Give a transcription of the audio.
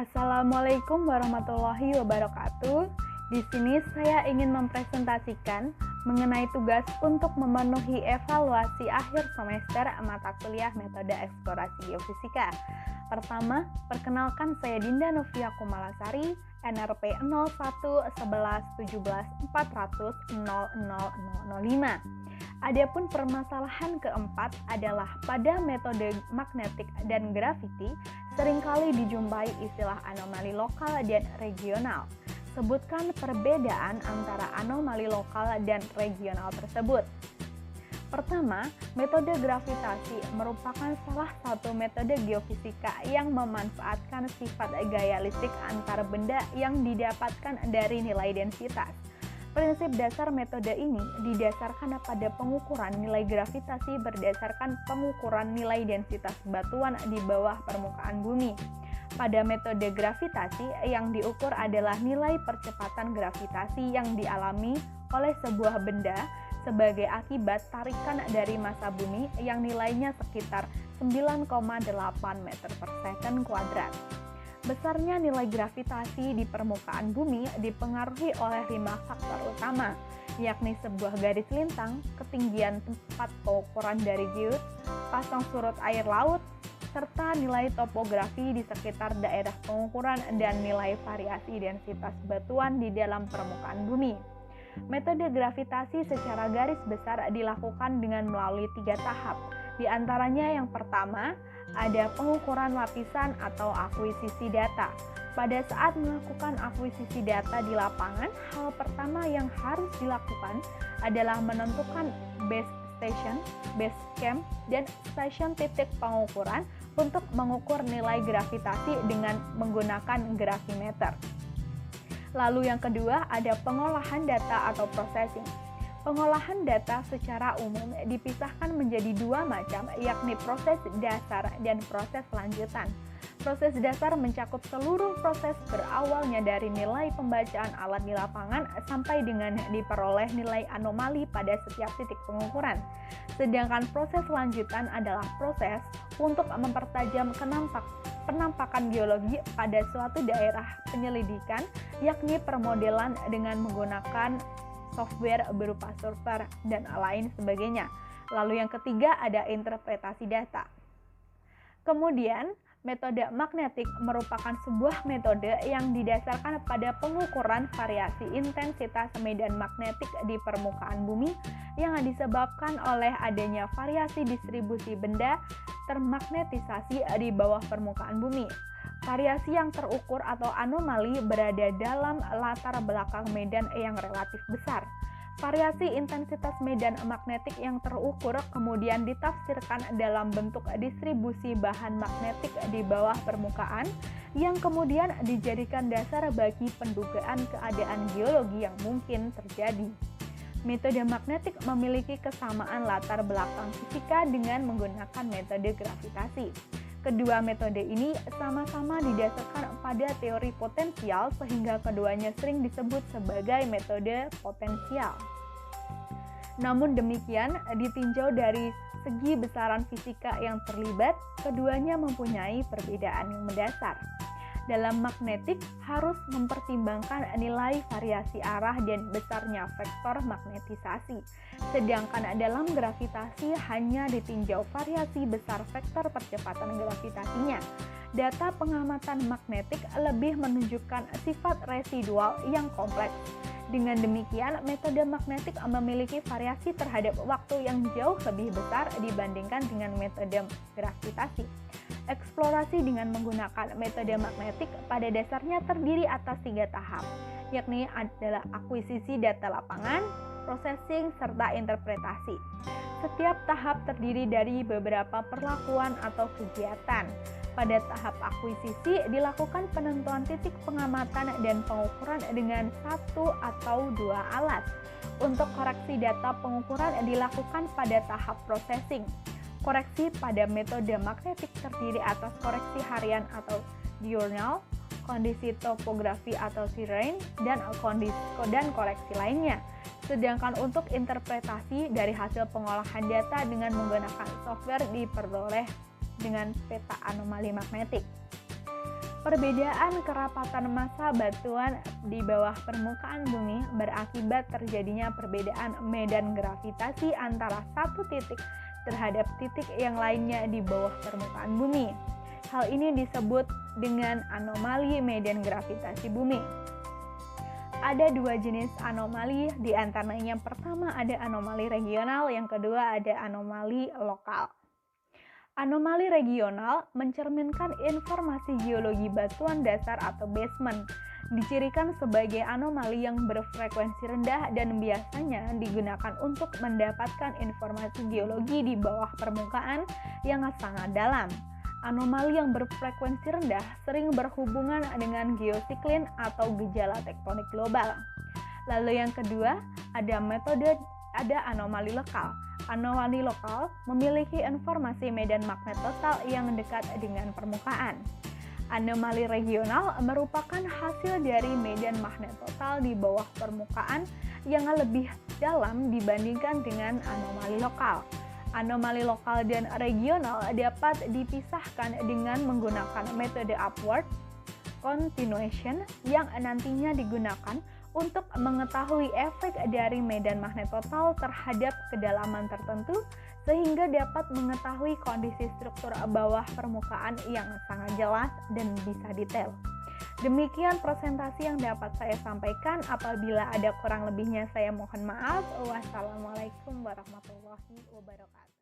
Assalamualaikum warahmatullahi wabarakatuh. Di sini saya ingin mempresentasikan mengenai tugas untuk memenuhi evaluasi akhir semester mata kuliah metode eksplorasi geofisika. Pertama, perkenalkan saya Dinda Novia Kumalasari, NRP 011117400005. Adapun permasalahan keempat adalah pada metode magnetik dan graviti seringkali dijumpai istilah anomali lokal dan regional. Sebutkan perbedaan antara anomali lokal dan regional tersebut. Pertama, metode gravitasi merupakan salah satu metode geofisika yang memanfaatkan sifat gaya listrik antar benda yang didapatkan dari nilai densitas. Prinsip dasar metode ini didasarkan pada pengukuran nilai gravitasi berdasarkan pengukuran nilai densitas batuan di bawah permukaan bumi. Pada metode gravitasi, yang diukur adalah nilai percepatan gravitasi yang dialami oleh sebuah benda sebagai akibat tarikan dari massa bumi yang nilainya sekitar 9,8 meter per second kuadrat. Besarnya nilai gravitasi di permukaan bumi dipengaruhi oleh 5 faktor utama, yakni sebuah garis lintang, ketinggian tempat pengukuran dari geus, pasang surut air laut, serta nilai topografi di sekitar daerah pengukuran dan nilai variasi densitas batuan di dalam permukaan bumi. Metode gravitasi secara garis besar dilakukan dengan melalui 3 tahap. Di antaranya yang pertama, ada pengukuran lapisan atau akuisisi data. Pada saat melakukan akuisisi data di lapangan, hal pertama yang harus dilakukan adalah menentukan base station, base camp, dan stasiun titik pengukuran untuk mengukur nilai gravitasi dengan menggunakan gravimeter. Lalu yang kedua ada pengolahan data atau processing. Pengolahan data secara umum dipisahkan menjadi 2 macam, yakni proses dasar dan proses lanjutan. Proses dasar mencakup seluruh proses berawalnya dari nilai pembacaan alat di lapangan sampai dengan diperoleh nilai anomali pada setiap titik pengukuran. Sedangkan proses lanjutan adalah proses untuk mempertajam penampakan geologi pada suatu daerah penyelidikan, yakni permodelan dengan menggunakan software berupa server dan lain sebagainya. Lalu yang ketiga ada interpretasi data. Kemudian, metode magnetik merupakan sebuah metode yang didasarkan pada pengukuran variasi intensitas medan magnetik di permukaan bumi yang disebabkan oleh adanya variasi distribusi benda termagnetisasi di bawah permukaan bumi. Variasi yang terukur atau anomali berada dalam latar belakang medan yang relatif besar. Variasi intensitas medan magnetik yang terukur kemudian ditafsirkan dalam bentuk distribusi bahan magnetik di bawah permukaan yang kemudian dijadikan dasar bagi pendugaan keadaan geologi yang mungkin terjadi. Metode magnetik memiliki kesamaan latar belakang fisika dengan menggunakan metode gravitasi. Kedua metode ini sama-sama didasarkan pada teori potensial sehingga keduanya sering disebut sebagai metode potensial. Namun demikian, ditinjau dari segi besaran fisika yang terlibat, keduanya mempunyai perbedaan yang mendasar. Dalam magnetik harus mempertimbangkan nilai variasi arah dan besarnya vektor magnetisasi. Sedangkan dalam gravitasi hanya ditinjau variasi besar vektor percepatan gravitasinya. Data pengamatan magnetik lebih menunjukkan sifat residual yang kompleks. Dengan demikian, metode magnetik memiliki variasi terhadap waktu yang jauh lebih besar dibandingkan dengan metode gravitasi. Eksplorasi dengan menggunakan metode magnetik pada dasarnya terdiri atas 3 tahap, yakni adalah akuisisi data lapangan, processing, serta interpretasi. Setiap tahap terdiri dari beberapa perlakuan atau kegiatan. Pada tahap akuisisi dilakukan penentuan titik pengamatan dan pengukuran dengan 1 atau 2 alat. Untuk koreksi data pengukuran dilakukan pada tahap processing. Koreksi pada metode magnetik terdiri atas koreksi harian atau diurnal, kondisi topografi atau terrain, dan koreksi lainnya. Sedangkan untuk interpretasi dari hasil pengolahan data dengan menggunakan software diperoleh dengan peta anomali magnetik. Perbedaan kerapatan massa batuan di bawah permukaan bumi berakibat terjadinya perbedaan medan gravitasi antara satu titik terhadap titik yang lainnya di bawah permukaan bumi. Hal ini disebut dengan anomali medan gravitasi bumi. Ada dua jenis anomali, di antaranya yang pertama ada anomali regional, yang kedua ada anomali lokal. Anomali regional mencerminkan informasi geologi batuan dasar atau basement, dicirikan sebagai anomali yang berfrekuensi rendah dan biasanya digunakan untuk mendapatkan informasi geologi di bawah permukaan yang sangat dalam. Anomali yang berfrekuensi rendah sering berhubungan dengan geosiklin atau gejala tektonik global. Lalu yang kedua, ada anomali lokal. Anomali lokal memiliki informasi medan magnet total yang dekat dengan permukaan. Anomali regional merupakan hasil dari medan magnet total di bawah permukaan yang lebih dalam dibandingkan dengan anomali lokal. Anomali lokal dan regional dapat dipisahkan dengan menggunakan metode upward continuation yang nantinya digunakan untuk mengetahui efek dari medan magnet total terhadap kedalaman tertentu sehingga dapat mengetahui kondisi struktur bawah permukaan yang sangat jelas dan bisa detail. Demikian presentasi yang dapat saya sampaikan. Apabila ada kurang lebihnya saya mohon maaf. Wassalamualaikum warahmatullahi wabarakatuh.